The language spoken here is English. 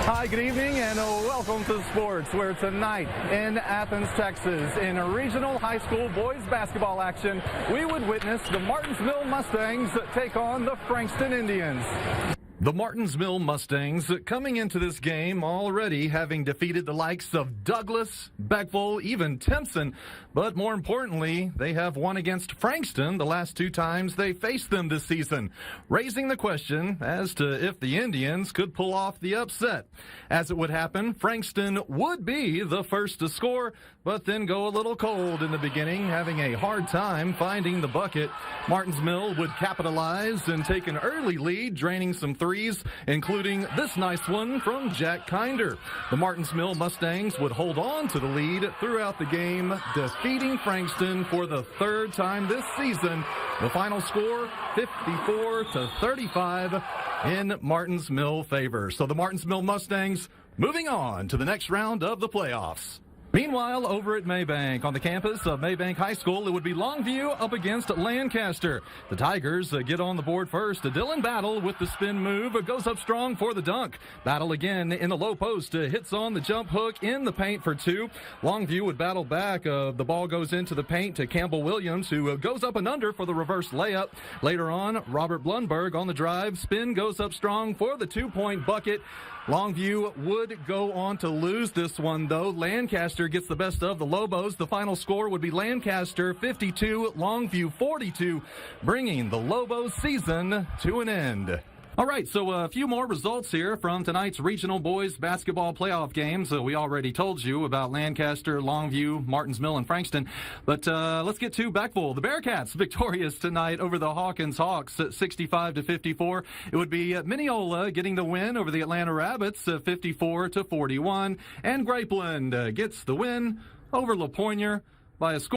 Hi, good evening, and welcome to sports, where tonight in Athens, Texas, in regional high school boys basketball action, we would witness the Martinsville Mustangs take on the Frankston Indians. The Martinsville Mustangs coming into this game already having defeated the likes of Douglass, Beckville, even Timpson. But more importantly, they have won against Frankston the last two times they faced them this season, raising the question as to if the Indians could pull off the upset. As it would happen, Frankston would be the first to score, but then go a little cold in the beginning, having a hard time finding the bucket. Martinsville would capitalize and take an early lead, draining some threes, including this nice one from Jack Kinder. The Martinsville Mustangs would hold on to the lead throughout the game, defeating Frankston for the third time this season. The final score, 54-35 in Martinsville favor. So the Martinsville Mustangs moving on to the next round of the playoffs. Meanwhile, over at Maybank, on the campus of Maybank High School, it would be Longview up against Lancaster. The Tigers get on the board first. Dylan Battle with the spin move goes up strong for the dunk. Battle again in the low post, hits on the jump hook in the paint for two. Longview would battle back. The ball goes into the paint to Campbell Williams, who goes up and under for the reverse layup. Later on, Robert Blunberg on the drive. Spin goes up strong for the two-point bucket. Longview would go on to lose this one, though. Lancaster gets the best of the Lobos. The final score would be Lancaster 52, Longview 42, bringing the Lobos season to an end. All right, so a few more results here from tonight's regional boys basketball playoff games. We already told you about Lancaster, Longview, Martinsville, and Frankston. But let's get to Beckville. The Bearcats victorious tonight over the Hawkins Hawks at 65-54. It would be Mineola getting the win over the Atlanta Rabbits 54-41. And Grapeland gets the win over LaPoynor by a score